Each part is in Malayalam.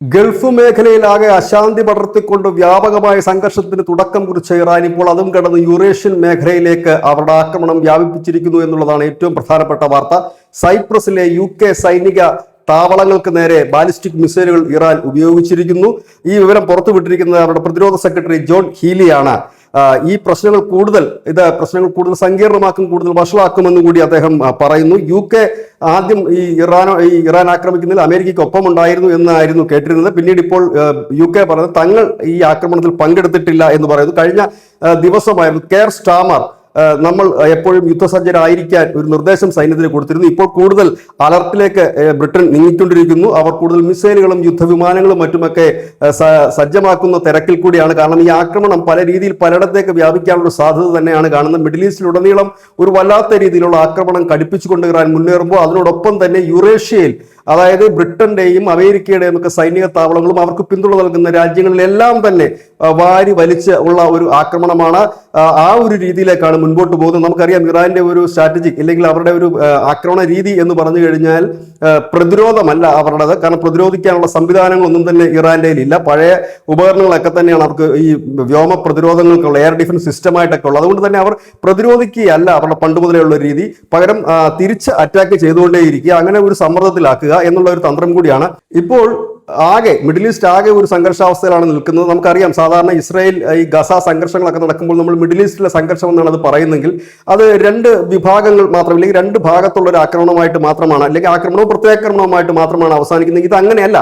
ഗൾഫ് മേഖലയിലാകെ അശാന്തി പടർത്തിക്കൊണ്ട് വ്യാപകമായ സംഘർഷത്തിന് തുടക്കം കുറിച്ച ഇറാൻ ഇപ്പോൾ അതും കടന്ന് യൂറേഷ്യൻ മേഖലയിലേക്ക് അവരുടെ ആക്രമണം വ്യാപിപ്പിച്ചിരിക്കുന്നു എന്നുള്ളതാണ് ഏറ്റവും പ്രധാനപ്പെട്ട വാർത്ത. സൈപ്രസിലെ UK സൈനിക താവളങ്ങൾക്ക് നേരെ ബാലിസ്റ്റിക് മിസൈലുകൾ ഇറാൻ ഉപയോഗിച്ചിരിക്കുന്നു. ഈ വിവരം പുറത്തുവിട്ടിരിക്കുന്നത് അവരുടെ പ്രതിരോധ സെക്രട്ടറി ജോൺ ഹീലിയാണ്. ഈ പ്രശ്നങ്ങൾ കൂടുതൽ സങ്കീർണമാക്കും, കൂടുതൽ വഷളാക്കുമെന്നും കൂടി അദ്ദേഹം പറയുന്നു. UK ആദ്യം ഈ ഇറാൻ ആക്രമിക്കുന്നതിൽ അമേരിക്കയ്ക്ക് ഒപ്പം ഉണ്ടായിരുന്നു എന്നായിരുന്നു കേട്ടിരുന്നത്. പിന്നീട് ഇപ്പോൾ UK പറയുന്നത് തങ്ങൾ ഈ ആക്രമണത്തിൽ പങ്കെടുത്തിട്ടില്ല എന്ന് പറയുന്നു. കഴിഞ്ഞ ദിവസമായിരുന്നു കെയർ സ്റ്റാമർ നമ്മൾ എപ്പോഴും യുദ്ധസജ്ജരായിരിക്കാൻ ഒരു നിർദ്ദേശം സൈന്യത്തിന് കൊടുത്തിരുന്നു. ഇപ്പോൾ കൂടുതൽ അലർട്ടിലേക്ക് ബ്രിട്ടൻ നീങ്ങിക്കൊണ്ടിരിക്കുന്നു. അവർ കൂടുതൽ മിസൈലുകളും യുദ്ധവിമാനങ്ങളും മറ്റുമൊക്കെ സജ്ജമാക്കുന്ന തിരക്കിൽ കൂടിയാണ്. കാരണം ഈ ആക്രമണം പല രീതിയിൽ പലയിടത്തേക്ക് വ്യാപിക്കാനുള്ള സാധ്യത തന്നെയാണ് കാണുന്നത്. മിഡിൽ ഈസ്റ്റിലുടനീളം ഒരു വല്ലാത്ത രീതിയിലുള്ള ആക്രമണം കടുപ്പിച്ചുകൊണ്ട് ഇറാൻ മുന്നേറുമ്പോൾ അതിനോടൊപ്പം തന്നെ യൂറേഷ്യയിൽ, അതായത് ബ്രിട്ടന്റെയും അമേരിക്കയുടെയും ഒക്കെ സൈനിക താവളങ്ങളും അവർക്ക് പിന്തുണ നൽകുന്ന രാജ്യങ്ങളിലെല്ലാം തന്നെ വാരി വലിച്ച് ഉള്ള ഒരു ആക്രമണമാണ്. ആ ഒരു രീതിയിലേക്കാണ് മുൻപോട്ട് പോകുന്നത്. നമുക്കറിയാം ഇറാന്റെ ഒരു സ്ട്രാറ്റജിക് അല്ലെങ്കിൽ അവരുടെ ഒരു ആക്രമണ രീതി എന്ന് പറഞ്ഞു കഴിഞ്ഞാൽ പ്രതിരോധമല്ല അവരുടേത്. കാരണം പ്രതിരോധിക്കാനുള്ള സംവിധാനങ്ങളൊന്നും തന്നെ ഇറാന്റെ ഇല്ല. പഴയ ഉപകരണങ്ങളൊക്കെ തന്നെയാണ് അവർക്ക് ഈ വ്യോമ പ്രതിരോധങ്ങൾക്കുള്ള എയർ ഡിഫൻസ് സിസ്റ്റമായിട്ടൊക്കെ ഉള്ളത്. അതുകൊണ്ട് തന്നെ അവർ പ്രതിരോധിക്കുകയല്ല അവരുടെ പണ്ട് മുതലേ ഉള്ള രീതി, പകരം തിരിച്ച് അറ്റാക്ക് ചെയ്തുകൊണ്ടേയിരിക്കുക, അങ്ങനെ ഒരു സമ്മർദ്ദത്തിലാക്കുക എന്നുള്ള ഒരു തന്ത്രം കൂടിയാണ്. ഇപ്പോൾ മിഡിൽ ഈസ്റ്റ് ആകെ ഒരു സംഘർഷാവസ്ഥയിലാണ് നിൽക്കുന്നത്. നമുക്കറിയാം സാധാരണ ഇസ്രായേൽ ഈ ഗസ സംഘർഷങ്ങളൊക്കെ നടക്കുമ്പോൾ നമ്മൾ മിഡിൽ ഈസ്റ്റിലെ സംഘർഷം എന്നാണ് അത് പറയുന്നെങ്കിൽ അത് രണ്ട് വിഭാഗങ്ങൾ മാത്രം, അല്ലെങ്കിൽ രണ്ട് ഭാഗത്തുള്ള ഒരു ആക്രമണമായിട്ട് മാത്രമാണ്, അല്ലെങ്കിൽ ആക്രമണവും പ്രത്യാക്രമണവുമായിട്ട് മാത്രമാണ് അവസാനിക്കുന്നത്. ഇത് അങ്ങനെയല്ല.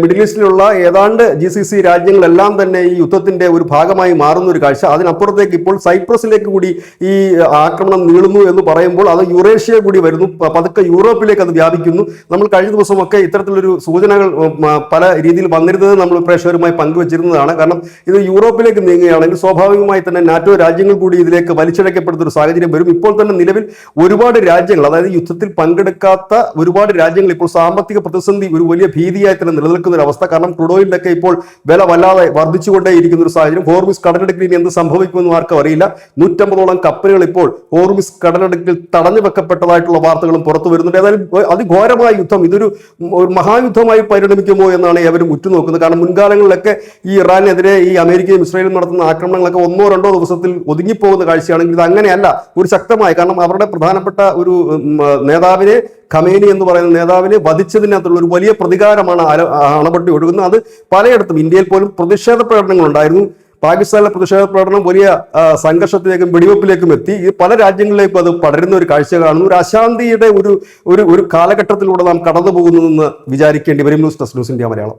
മിഡിൽ ഈസ്റ്റിലുള്ള ഏതാണ്ട് GCC രാജ്യങ്ങളെല്ലാം തന്നെ ഈ യുദ്ധത്തിന്റെ ഒരു ഭാഗമായി മാറുന്ന ഒരു കാഴ്ച. അതിനപ്പുറത്തേക്ക് ഇപ്പോൾ സൈപ്രസിലേക്ക് കൂടി ഈ ആക്രമണം നീളുന്നു എന്ന് പറയുമ്പോൾ അത് യൂറേഷ്യ കൂടി വരുന്നു, പതുക്കെ യൂറോപ്പിലേക്ക് അത് വ്യാപിക്കുന്നു. നമ്മൾ കഴിഞ്ഞ ദിവസമൊക്കെ ഇത്തരത്തിലൊരു സൂചനകൾ പല രീതിയിൽ വന്നിരുന്നത് നമ്മൾ പ്രേക്ഷകരുമായി പങ്കുവച്ചിരുന്നതാണ്. കാരണം ഇത് യൂറോപ്പിലേക്ക് നീങ്ങുകയാണെങ്കിൽ സ്വാഭാവികമായി തന്നെ NATO രാജ്യങ്ങൾ കൂടി ഇതിലേക്ക് വലിച്ചിഴക്കപ്പെടുന്ന ഒരു സാഹചര്യം വരും. ഇപ്പോൾ തന്നെ നിലവിൽ ഒരുപാട് രാജ്യങ്ങൾ, അതായത് യുദ്ധത്തിൽ പങ്കെടുക്കാത്ത ഒരുപാട് രാജ്യങ്ങൾ ഇപ്പോൾ സാമ്പത്തിക പ്രതിസന്ധി ഒരു വലിയ ഭീതിയായി തന്നെ നിലനിൽക്കുന്ന ഒരു അവസ്ഥ. കാരണം ക്രൂഡ് ഓയിലിനൊക്കെ ഇപ്പോൾ വില വല്ലാതെ വർദ്ധിച്ചുകൊണ്ടേയിരിക്കുന്ന ഒരു സാഹചര്യം. ഹോർമുസ് കടലിടുക്കിൽ എന്ത് സംഭവിക്കുമെന്ന് ആർക്കും അറിയില്ല. 150ഓളം കപ്പലുകൾ ഇപ്പോൾ ഹോർമുസ് കടലിടുക്കിൽ തടഞ്ഞു വെക്കപ്പെട്ടതായിട്ടുള്ള വാർത്തകളും പുറത്തു വരുന്നുണ്ട്. ഏതായാലും അതിഘോരമായ യുദ്ധം, ഇതൊരു യുദ്ധമായി പരിണമിക്കുമോ എന്നാണ് ഏവരും ഉറ്റുനോക്കുന്നത്. കാരണം മുൻകാലങ്ങളിലൊക്കെ ഈ ഇറാനെതിരെ ഈ അമേരിക്കയും ഇസ്രായേലും നടത്തുന്ന ആക്രമണങ്ങളൊക്കെ 1-2 ദിവസത്തിൽ ഒതുങ്ങിപ്പോകുന്ന കാഴ്ചയാണെങ്കിൽ ഇത് അങ്ങനെയല്ല. ഒരു ശക്തമായ, കാരണം അവരുടെ പ്രധാനപ്പെട്ട ഒരു നേതാവിനെ, ഖമേനി എന്ന് പറയുന്ന നേതാവിനെ വധിച്ചതിനകത്തുള്ള ഒരു വലിയ പ്രതികാരമാണ് അണപൊട്ടി ഒഴുകുന്നത്. അത് പലയിടത്തും, ഇന്ത്യയിൽ പോലും പ്രതിഷേധ പ്രകടനങ്ങൾ ഉണ്ടായിരുന്നു. പാകിസ്ഥാനിലെ പ്രതിഷേധ പ്രകടനം വലിയ സംഘർഷത്തിലേക്കും വെടിവെപ്പിലേക്കും എത്തി. പല രാജ്യങ്ങളിലേക്കും അത് പടരുന്ന ഒരു കാഴ്ച കാണുന്നു. ഒരു അശാന്തിയുടെ ഒരു കാലഘട്ടത്തിലൂടെ നാം കടന്നു പോകുന്നതെന്ന് വിചാരിക്കേണ്ടി വരും. News desk news India Malayalam.